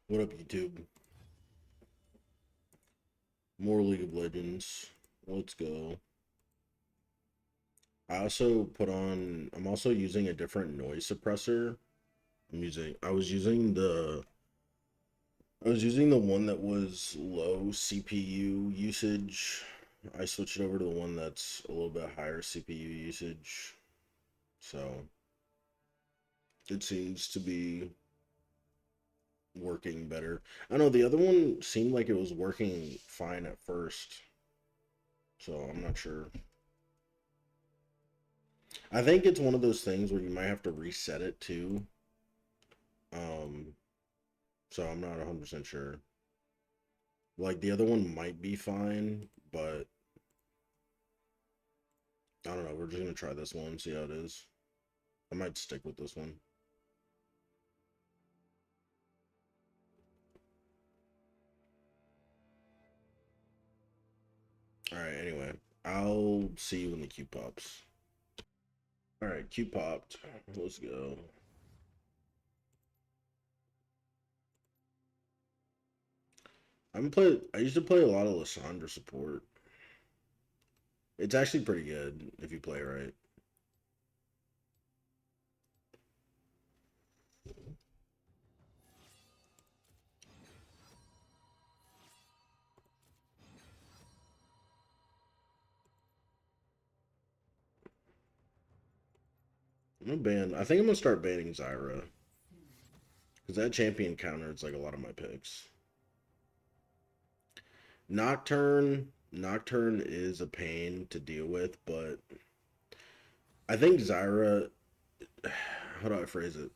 What up, YouTube? More League of Legends. Let's go. I'm also using a different noise suppressor. I was using the one that was low CPU usage. I switched over to the one that's a little bit higher CPU usage. So it seems to be working better. I know the other one seemed like it was working fine at first. So I'm not sure. I think it's one of those things where you might have to reset it too. Um, so I'm not 100% sure. Like the other one might be fine, but I don't know. We're just gonna try this one, see how it is. I might stick with this one. All right. Anyway, I'll see you when the queue pops. All right, queue popped. Let's go. I used to play a lot of Lissandra support. It's actually pretty good if you play right. I think I'm gonna start banning Zyra because that champion counters like a lot of my picks. Nocturne is a pain to deal with, but I think Zyra. How do I phrase it?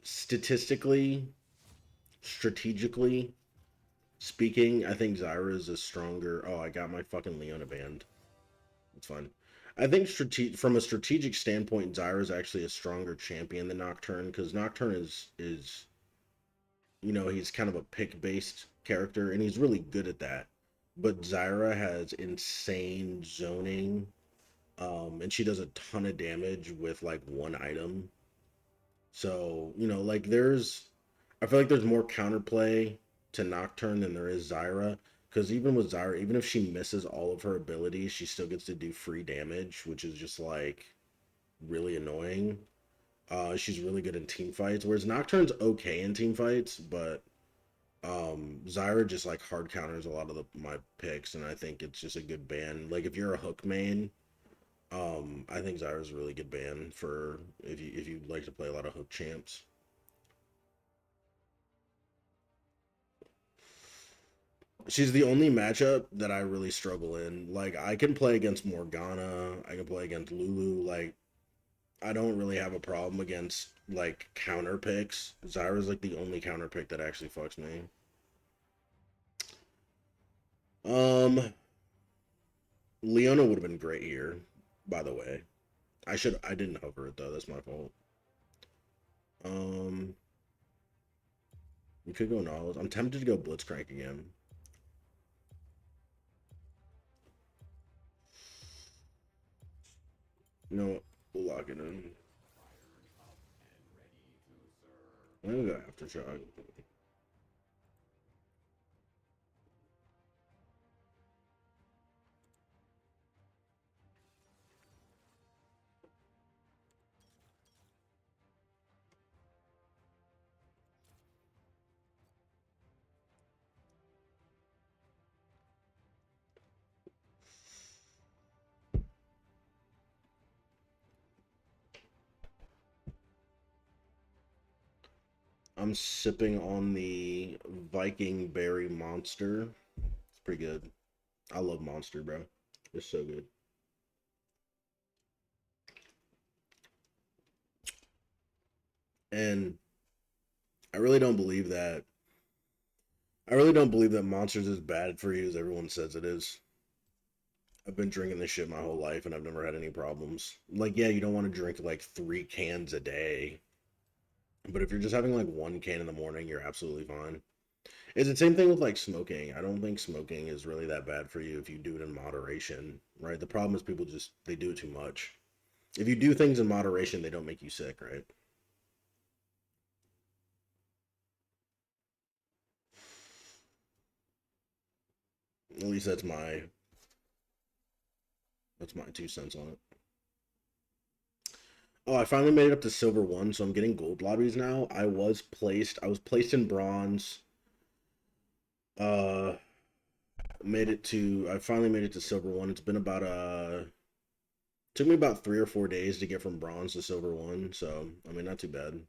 Statistically, strategically speaking, I think Zyra is a stronger. Oh, I got my fucking Leona banned. It's fine. I think from a strategic standpoint, Zyra is actually a stronger champion than Nocturne because Nocturne is he's kind of a pick based character and he's really good at that. But Zyra has insane zoning, and she does a ton of damage with like one item. So, I feel like there's more counterplay to Nocturne than there is Zyra. Because even with Zyra, even if she misses all of her abilities, she still gets to do free damage, which is just like really annoying. She's really good in team fights, whereas Nocturne's okay in team fights, but Zyra just like hard counters a lot of my picks, and I think it's just a good ban. Like if you're a hook main, I think Zyra's a really good ban for if you like to play a lot of hook champs. She's the only matchup that I really struggle in. Like I can play against Morgana, I can play against Lulu. Like I don't really have a problem against like counter picks. Zyra's like the only counter pick that actually fucks me. Um, Leona would have been great here. By the way, I didn't hover it though. That's my fault. Um, we could go Knowledge. I'm tempted to go Blitzcrank again. You know what? We'll lock it in. I'm gonna go Aftershock. I'm sipping on the Viking Berry Monster. It's pretty good. I love Monster, bro. It's so good. And I really don't believe that. I really don't believe that Monsters is bad for you as everyone says it is. I've been drinking this shit my whole life and I've never had any problems. Like, yeah, you don't want to drink like 3 cans a day, but if you're just having like 1 can in the morning, you're absolutely fine. It's the same thing with like smoking. I don't think smoking is really that bad for you if you do it in moderation, right? The problem is people just they do it too much. If you do things in moderation, they don't make you sick, right? At least that's my 2 cents on it. Oh, I finally made it up to silver 1, so I'm getting gold lobbies now. I was placed in bronze. Uh I finally made it to silver 1. It's been about took me about 3 or 4 days to get from bronze to silver 1, so I mean not too bad.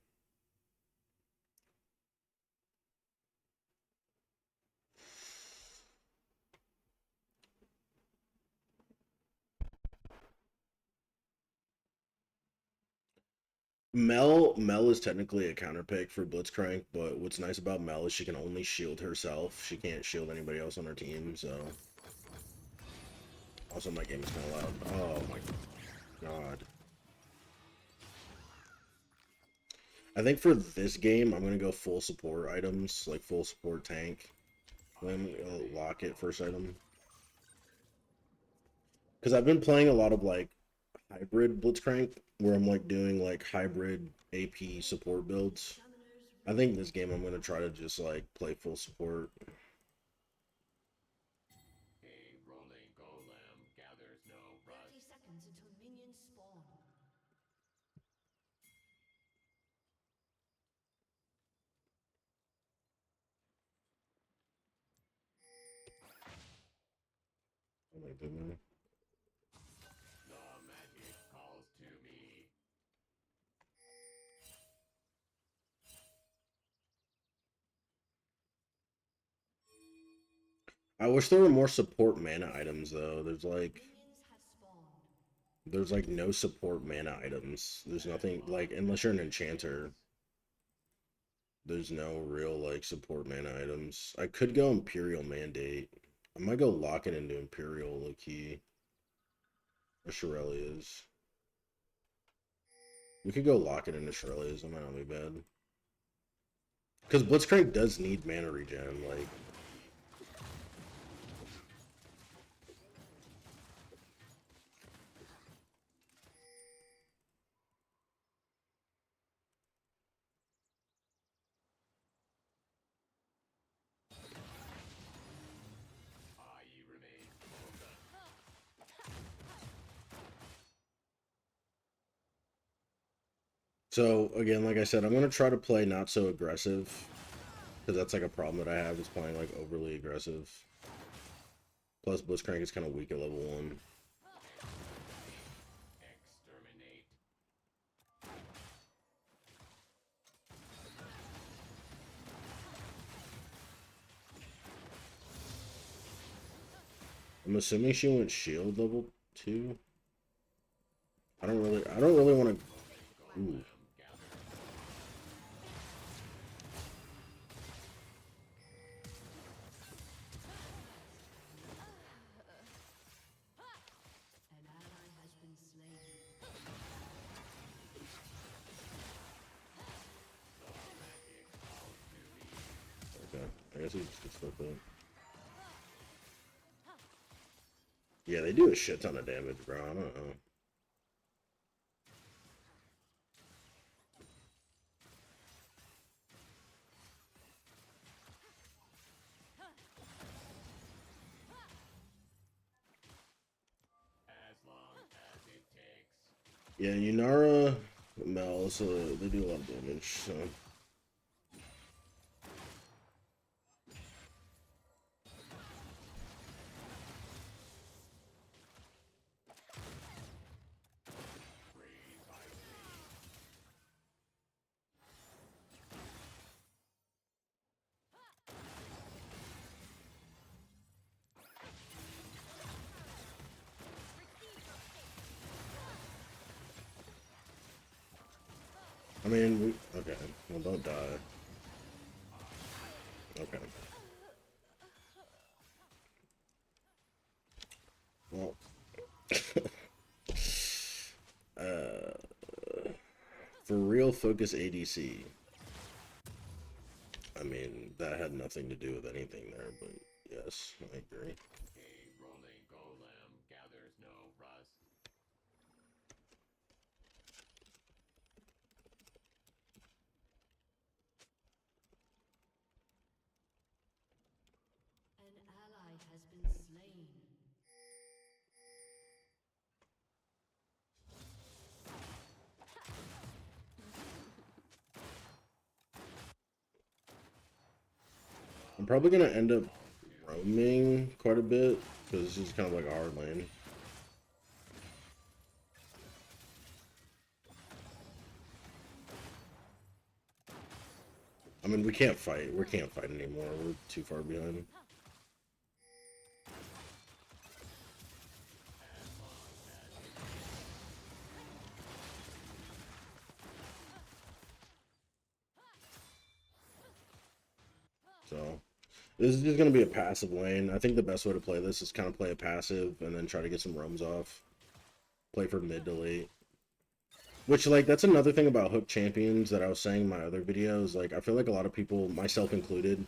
Mel is technically a counter pick for Blitzcrank, but what's nice about Mel is she can only shield herself. She can't shield anybody else on her team, so also my game is kind of loud. Oh my god. I think for this game, I'm gonna go full support items, like full support tank. I'm gonna lock it first item. Because I've been playing a lot of like hybrid Blitzcrank, where I'm like doing like hybrid AP support builds. I think this game I'm gonna try to just like play full support. A rolling golem gathers no rust. 30 seconds until minions spawn. I like that, man. The magic calls to me. I wish there were more support mana items though. Minions have spawned. There's like no support mana items. There's nothing like unless you're an enchanter. There's no real like support mana items. I could go Imperial Mandate. I might go lock it into Imperial low key. Or Shurelya's. We could go lock it into Shurelya's. That might not be bad. Because Blitzcrank does need mana regen. Like I remain. so again, like I said, I'm gonna try to play not so aggressive. Because that's like a problem that I have is playing like overly aggressive. Plus Blitzcrank is kind of weak at level 1. Exterminate. I'm assuming she went shield level 2. I don't really want to. Ooh. An ally has been slain. Okay. I guess he's just like that. Yeah, they do a shit ton of damage, bro. I don't know. As long as it takes. Yeah, Yunara, Mel, so they do a lot of damage, so. I mean, okay. Well, don't die. Okay. Well. For real, focus ADC. I mean, that had nothing to do with anything there, but yes, I agree. A rolling golem gathers no rust. An ally has been slain. I'm probably gonna end up roaming quite a bit because this is kind of like our lane. I mean, we can't fight. We can't fight anymore. We're too far behind. So, this is just going to be a passive lane. I think the best way to play this is kind of play a passive and then try to get some roams off. Play for mid to late. Which, like, that's another thing about hook champions that I was saying in my other videos. Like, I feel like a lot of people, myself included,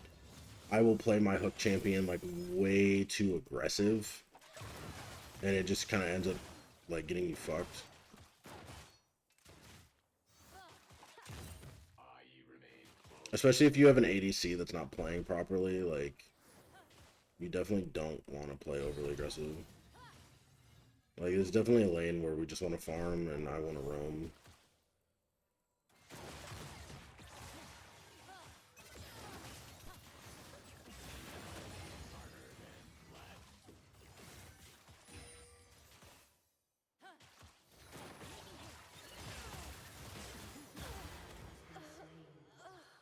I will play my hook champion, like, way too aggressive. And it just kind of ends up, like, getting you fucked. Especially if you have an ADC that's not playing properly, like, you definitely don't want to play overly aggressive. Like, there's definitely a lane where we just want to farm and I want to roam.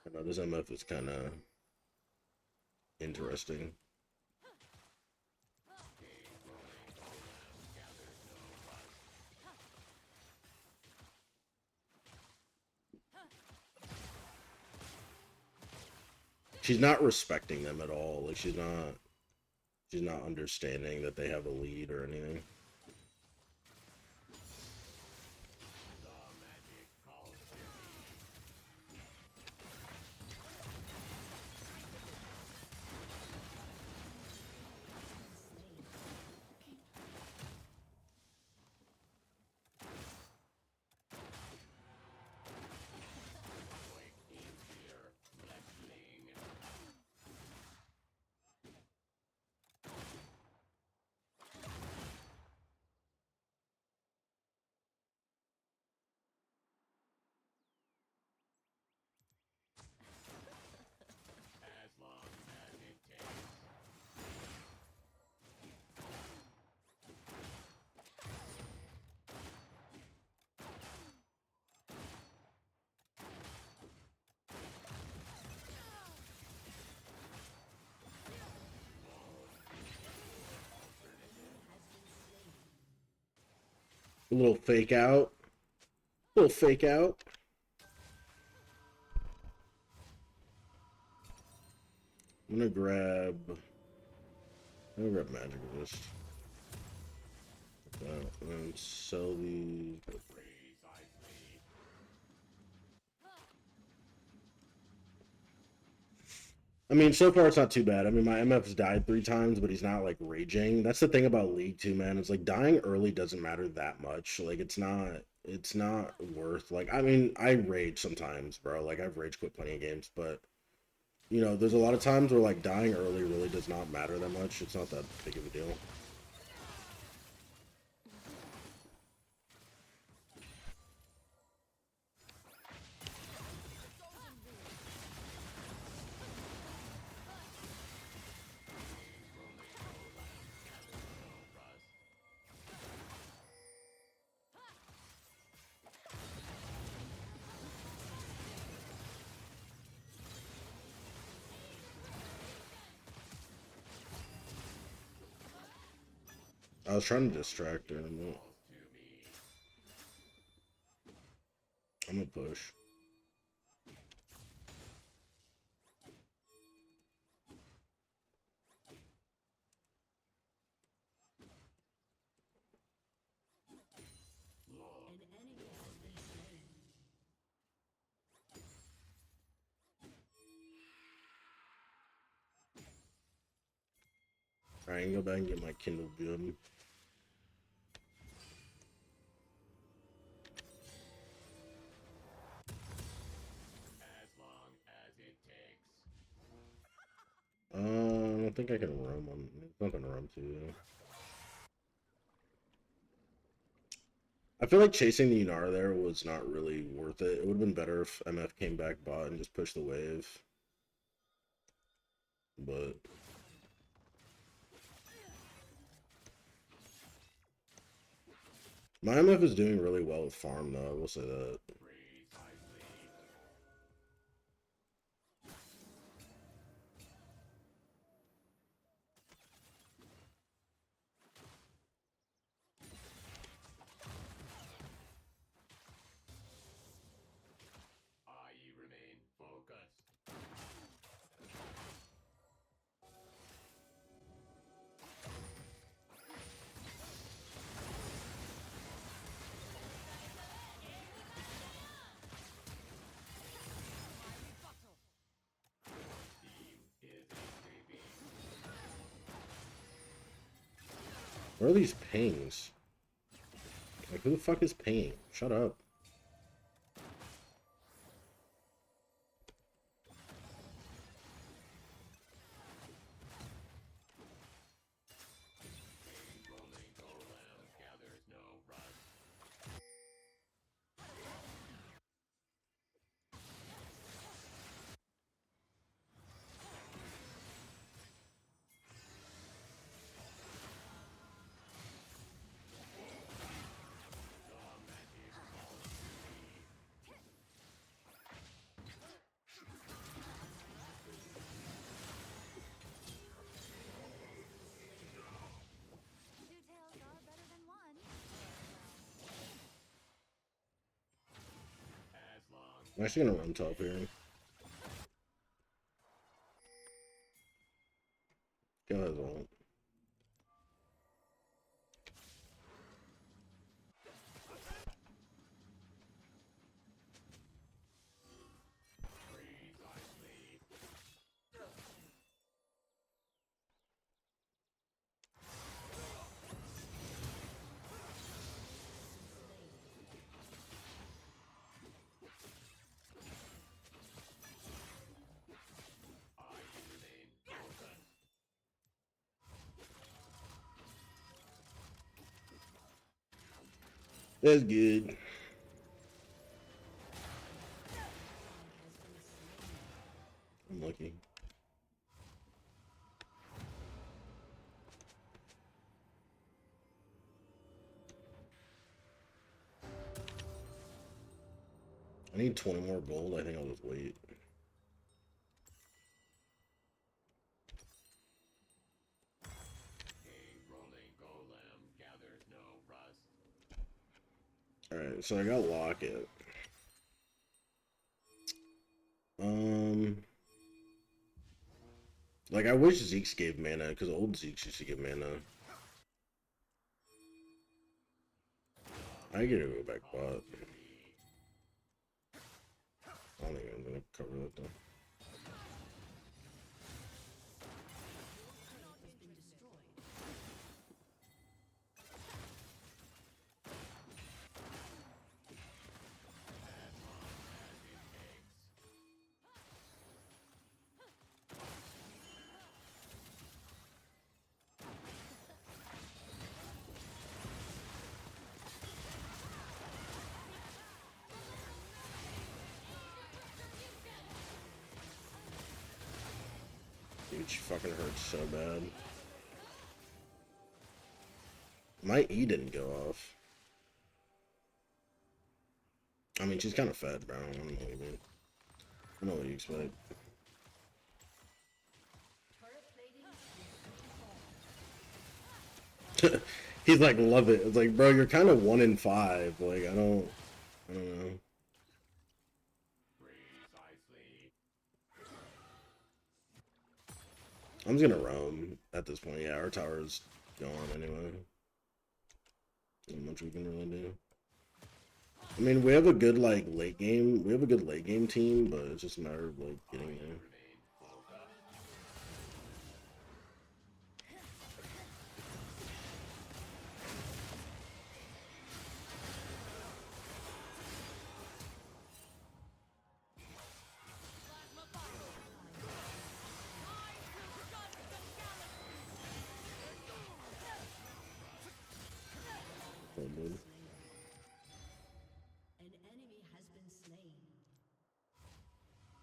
I know this MF is kind of interesting. She's not respecting them at all. Like, she's not understanding that they have a lead or anything. A little fake out. A little fake out. I'm gonna grab Magic Resist. And sell these. I mean, so far it's not too bad. I mean, my MF's died 3 times, but he's not like raging. That's the thing about League 2, man. It's like dying early doesn't matter that much. Like it's not worth like I mean, I rage sometimes, bro. Like I've rage quit plenty of games, but you know, there's a lot of times where like dying early really does not matter that much. It's not that big of a deal. I was trying to distract her. I'm gonna push. An enemy has been slain. Alright, I can go back and get my Kindle Gem. As long as it takes. I don't don't think I can roam on. I'm not gonna roam to. Though. I feel like chasing the Yunara there was not really worth it. It would have been better if MF came back bot and just pushed the wave. But my MF is doing really well with farm though, I will say that. I remain focused. Team is escaping. Where are these pings? Like, who the fuck is pinging? Shut up. Rolling golem gathers no rust. Two tails are better than one. As long I'm actually gonna run top here. Go ahead, Walt. precisely. I remain focused. That's good. I'm lucky. I need 20 more gold. I think I'll just wait. A rolling golem gathers no rust. Alright, so I got Locket. Like, I wish Zeke's gave mana, because old Zeke's used to give mana. I gotta go back bot. I don't think I'm gonna cover that though. Has been destroyed. Dude, she fucking hurts so bad. My E didn't go off. I mean, she's kind of fat, bro. I don't know what you mean. I know what you expect. Turret plating. He's like, love it. It's like, bro, you're kind of 1 in 5. Like, I don't know. Precisely. I'm just gonna roam at this point. Yeah, our tower's gone anyway. Not much we can really do. I mean, we have a good like late game. We have a good late game team, but it's just a matter of like getting there. Remain focused.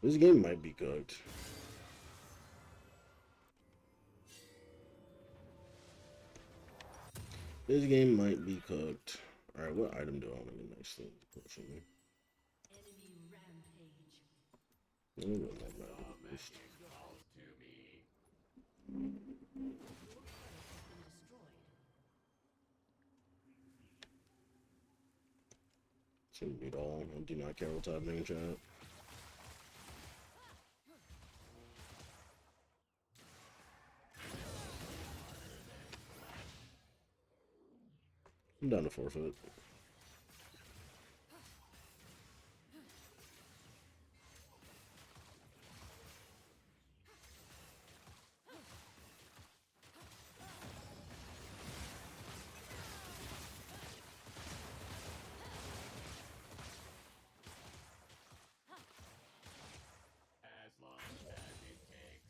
This game might be cooked. This game might be cooked. Alright, what item do I want to get next thing? Enemy rampage. Let me run that back The first. magic calls to me. Your turret has been destroyed. It's gonna beat all. I do not care what's happening in chat. I'm down to forfeit. As long as it takes.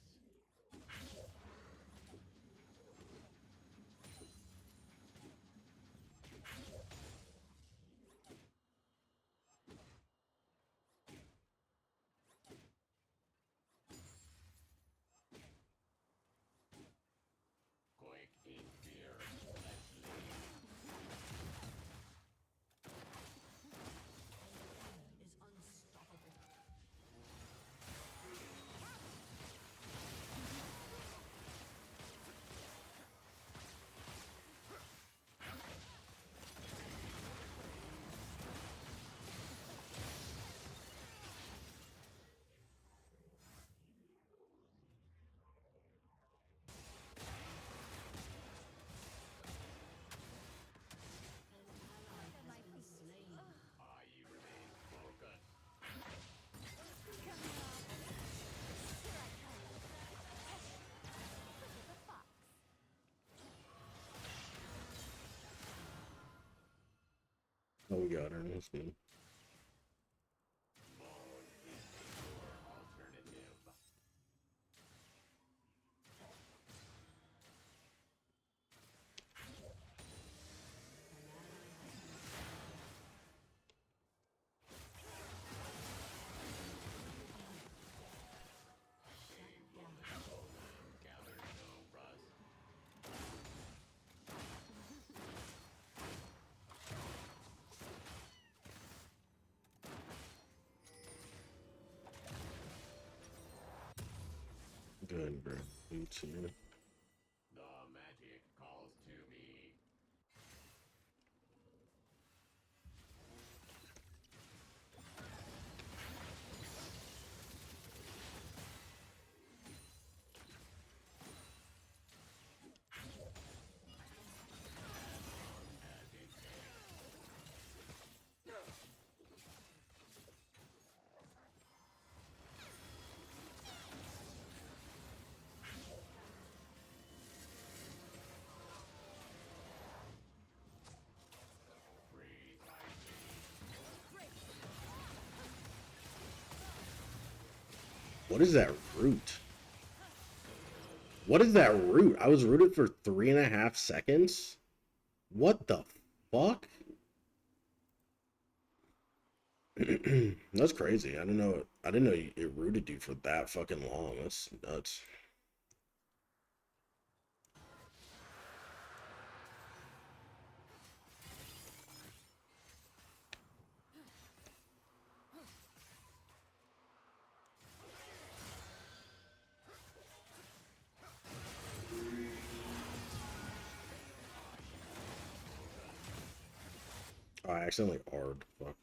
Quake in fear. Let's leave. Is unstoppable. You remain focused. Oh, we got her. That's good. Alternative. Gather no rust. Go ahead and grab boots here. The magic calls to me. As it takes. Free fighting. What is that root? What is that root? I was rooted for 3.5 seconds? What the fuck? That's crazy. I didn't know. I didn't know it rooted you for that fucking long. That's nuts. Oh, I accidentally R'd. Fuck.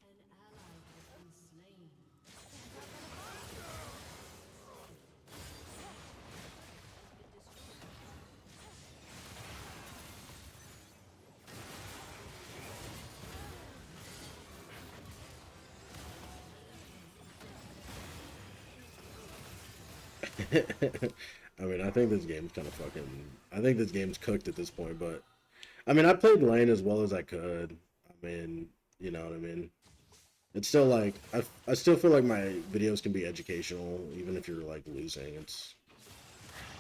An ally has been slain. I mean, I think this game's kind of fucking. I think this game's cooked at this point, but I mean, I played lane as well as I could. I mean, you know what I mean? It's still like I still feel like my videos can be educational, even if you're like losing.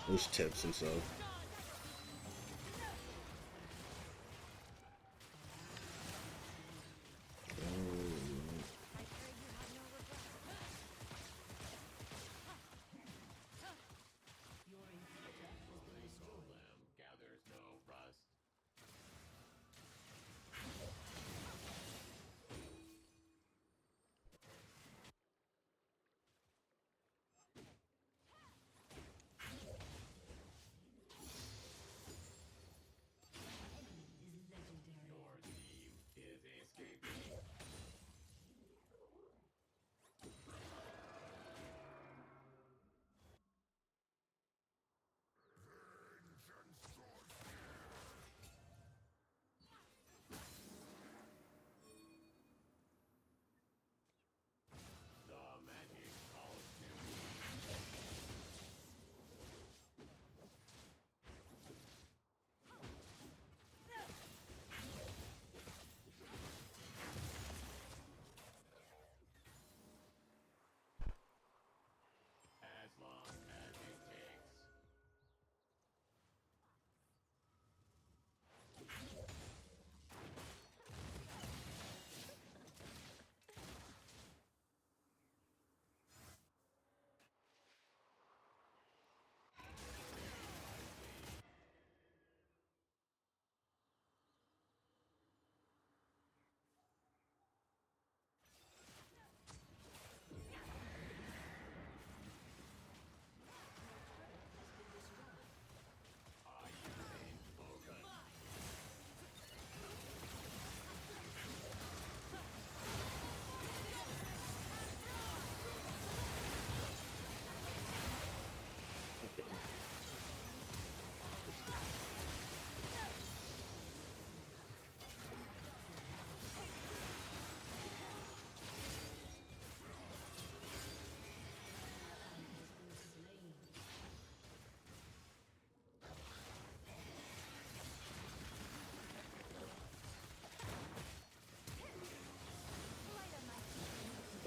There's tips and stuff.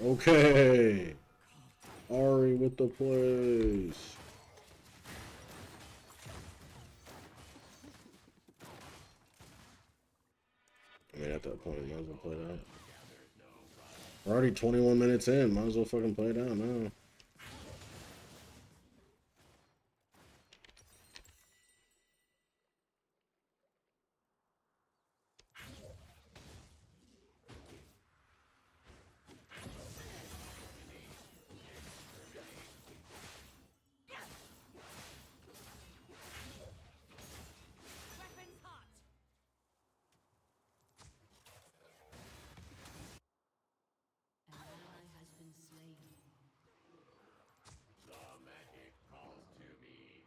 Okay. Ari with the plays. I mean, at that point, might as well play it out. We're already 21 minutes in. Might as well fucking play it out now. Weapons hot. An ally has been slain. The magic calls to me.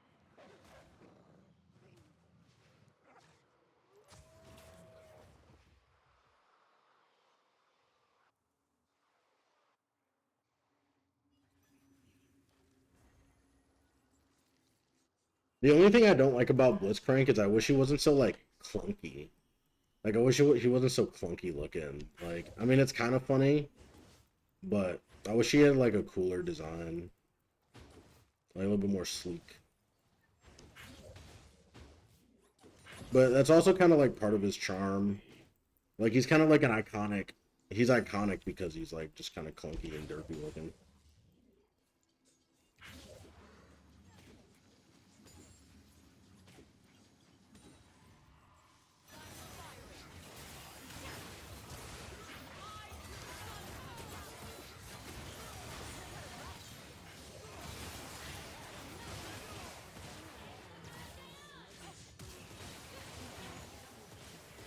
The only thing I don't like about Blitzcrank is I wish he wasn't so, like, clunky. Like, I wish he wasn't so clunky looking. Like, I mean, it's kind of funny, but I wish he had, like, a cooler design. Like, a little bit more sleek. But that's also kind of, like, part of his charm. Like, he's kind of like an iconic... He's iconic because he's, like, just kind of clunky and derpy looking.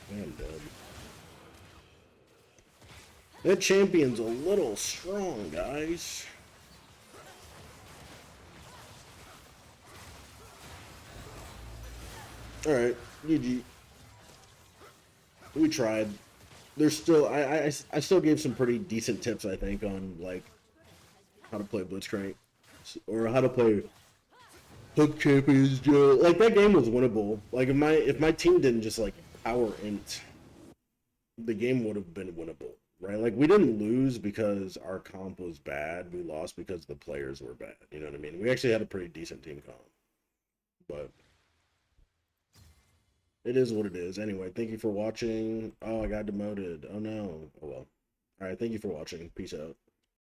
I'm dead. That champion's a little strong, guys. Alright, GG. We tried. There's still... I still gave some pretty decent tips, I think, on, like, how to play Blitzcrank. Or how to play Hook Champions Joe. Like, that game was winnable. Like, if my team didn't just, like, power int, the game would have been winnable, right? Like, we didn't lose because our comp was bad. We lost because the players were bad. You know what I mean? We actually had a pretty decent team comp. But it is what it is. Anyway, thank you for watching. Oh, I got demoted. Oh, no. Oh, well. All right, thank you for watching. Peace out.